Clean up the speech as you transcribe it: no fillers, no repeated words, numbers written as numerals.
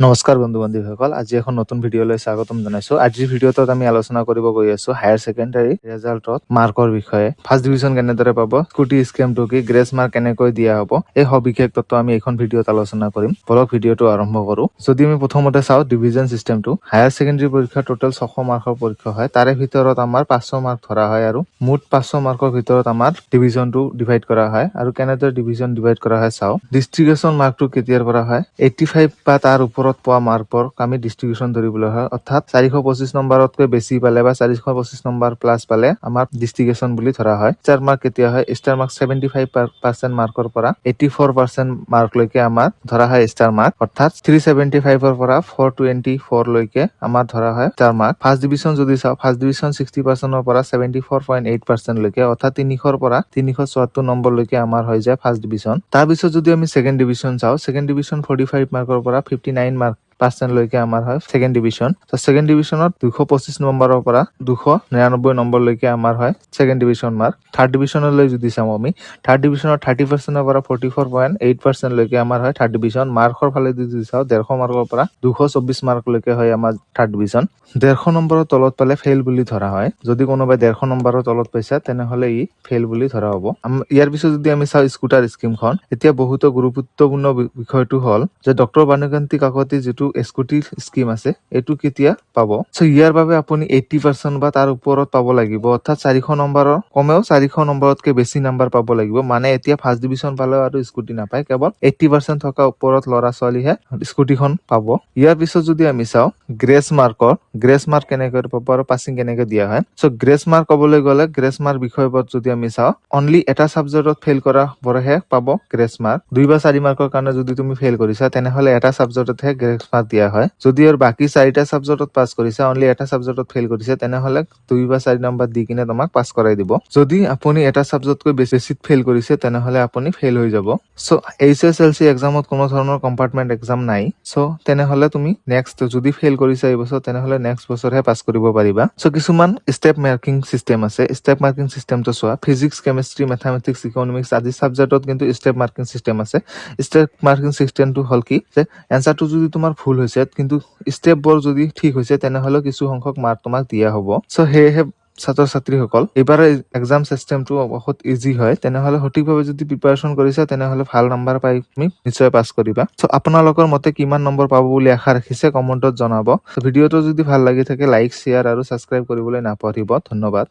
নমস্কাৰ বন্ধু বান্ধৱীসকল, আজি এখন নতুন ভিডিঅ'লৈ স্বাগতম জনাইছো। আজিৰ ভিডিঅ'টোত আমি আলোচনা কৰিব গৈ আছো হায়াৰ ছেকেণ্ডাৰী ৰিজাল্টত মাৰ্কৰ বিষয়ে। ফাৰ্ষ্ট ডিভিজন কেনেদৰে পাব, স্কুটি স্কিমটো কি, গ্ৰেছ মাৰ্ক কেনেকৈ দিয়া হ'ব, এই সবিশেষ তত্ত্ব আমি এইখন ভিডিঅ'ত আলোচনা কৰিম। বলক ভিডিঅ'টো আৰম্ভ কৰো। যদি আমি প্ৰথমতে চাওঁ ডিভিজন চিষ্টেমটো, হায়াৰ ছেকেণ্ডাৰী পৰীক্ষা টোটেল 600 মাৰ্কৰ পৰীক্ষা হয়। তাৰে ভিতৰত আমাৰ 500 মাৰ্ক ধৰা হয় আৰু মুঠ 500 মাৰ্কৰ ভিতৰত আমাৰ ডিভিজনটো ডিভাইড কৰা হয়। আৰু কেনেদৰে ডিভিজন ডিভাইড কৰা হয় চাওঁ। ডিষ্ট্ৰিবিউচন মাৰ্কটো কেতিয়াৰ পৰা হয়, 85 বা তাৰ ওপৰত পোৱা মাৰ্কৰ আমি ডিষ্ট্ৰিবিউচন ধৰিবলৈ হয়। অৰ্থাৎ 425 নম্বৰতকৈ বেছি পালে বা 425 নম্বৰ প্লাছ পালে আমাৰ ডিষ্ট্ৰিবিউচন বুলি ধৰা হয়। ষ্টাৰ মাৰ্ক কেতিয়া হয়, ষ্টাৰ মাৰ্ক 75% মাৰ্কৰ পৰা 84% মাৰ্কলৈকে আমাৰ ধৰা হয় ষ্টাৰ মাৰ্ক। অৰ্থাৎ 375 পৰা 424 লৈকে আমাৰ ধৰা হয় ষ্টাৰ মাৰ্ক। ফাৰ্ষ্ট ডিভিজন যদি চাওঁ, ফাৰ্ষ্ট ডিভিজন 60% পৰা 74.8% লৈকে, অৰ্থাৎ 300 পৰা 374 নম্বৰলৈকে আমাৰ হৈ যায় ফাৰ্ষ্ট ডিভিজন। তাৰপিছত যদি আমি ছেকেণ্ড ডিভিজন চাওঁ, ছেকেণ্ড ডিভিজন 45 মাৰ্কৰ পৰা 59 % লৈকে আমাৰ হয় ছেকেণ্ড ডিভিজন। ছেকেণ্ড ডিভিজনত 225 নম্বৰৰ পৰা 299 নম্বৰলৈকে আমাৰ হয় ছেকেণ্ড ডিভিজন মাৰ্ক। থাৰ্ড ডিভিজনলৈ যদি চাওঁ আমি, থাৰ্ড ডিভিজনত 30% পৰা 44.8% লৈকে আমাৰ হয় থাৰ্ড ডিভিজন। মাৰ্কৰ ফালে যদি চাওঁ, 150 মাৰ্কৰ পৰা 224 মাৰ্কলৈকে হয় আমাৰ থাৰ্ড ডিভিজন। 150 নম্বৰৰ তলত পালে ফেইল বুলি ধৰা হয়। যদি কোনোবাই 150 নম্বৰৰ তলত পাইছে তেনেহলে ই ফেইল বুলি ধৰা হ'ব। ইয়াৰ পিছত যদি আমি চাওঁ স্কুটাৰ স্কিমখন, এতিয়া বহুতো গুৰুত্বপূৰ্ণ বিষয়টো হ'ল যে ডক্টৰ বাণীকান্তি কাকতি যিটো স্কুটি স্কিম আছে এইটো কেতিয়া পাব। ইয়াৰ বাবে আপুনি 80% বা তাৰ ওপৰত পাব লাগিব। অৰ্থাৎ 400 নম্বৰৰ কমেও 400 নম্বৰতকে বেছি নম্বৰ পাব লাগিব। মানে এতিয়া ফাৰ্ষ্ট ডিভিজন পালেও আৰু স্কুটি নাপায়, কেৱল 80% থকা ওপৰত ল'ৰা ছোৱালীহে স্কুটিখন পাব। ইয়াৰ পিছত যদি আমি চাওঁ গ্ৰেছ মাৰ্ক কেনেকৈ পাব আৰু পাছিং কেনেকৈ দিয়া হয়। গ্ৰেছ মাৰ্ক ক'বলৈ গ'লে, গ্ৰেছ মাৰ্ক বিষয়বোৰত যদি আমি চাওঁ, অনলি এটা ছাবজেক্টত ফেইল কৰা পৰেহে পাব গ্ৰেছ মাৰ্ক। 2 বা 4 মাৰ্কৰ কাৰণে যদি তুমি ফেইল কৰিছা তেনেহলে এটা ছাবজেক্টতহে গ্ৰেছ মাৰ্ক দিয়া হয়। যদি আৰু বাকী 4টা ছাবজেক্টত পাছ কৰিছা, অনলি এটা ছাবজেক্টত ফেইল কৰিছে তেনেহলে 2 বা 4 নম্বৰ দি কিনে তোমাক পাছ কৰাই দিব। যদি আপুনি এটা ছাবজেক্টকৈ বেছিত ফেইল কৰিছে তেনেহলে আপুনি ফেইল হৈ যাব। HSLC এক্সামত কোনো ধৰণৰ কম্পাৰ্টমেণ্ট এক্সাম নাই। তেনেহলে তুমি নেক্সট যদি ফেইল কৰিছা এই বছৰ তেনেহলে নেক্সট বছৰহে পাছ কৰিব পাৰিবা। কিছুমান ষ্টেপ মাৰ্কিং চিষ্টেম আছে। ষ্টেপ মাৰ্কিং চিষ্টেমটো চোৱা, ফিজিক্স, কেমিষ্ট্ৰি, মেথামেটিক্স, ইকনমিক্স আদি ছাবজেক্টত কিন্তু ষ্টেপ মাৰ্কিং চিষ্টেম আছে। ষ্টেপ মাৰ্কিং চিষ্টেমটো হ'ল কি, যে এনচাৰটো যদি তোমাৰ ভুল হৈছে কিন্তু ষ্টেপবোৰ যদি ঠিক হৈছে তেনেহলে কিছু সংখ্যক মাৰ্ক তোমাক দিয়া হ'ব। সেয়েহে ছাত্ৰ ছাত্ৰীসকল, এইবাৰ এক্সাম চিষ্টেমটো বহুত ইজি হয়। তেনেহলে সঠিকভাৱে যদি প্ৰিপাৰেচন কৰিছা তেনেহলে ভাল নম্বৰ পাই তুমি নিশ্চয় পাছ কৰিবা। আপোনালোকৰ মতে কিমান নম্বৰ পাব বুলি আশা ৰাখিছে কমেণ্টত জনাব। ভিডিঅ'টো যদি ভাল লাগি থাকে লাইক, শ্বেয়াৰ আৰু ছাবস্ক্ৰাইব কৰিবলৈ নাপাহৰিব। ধন্যবাদ।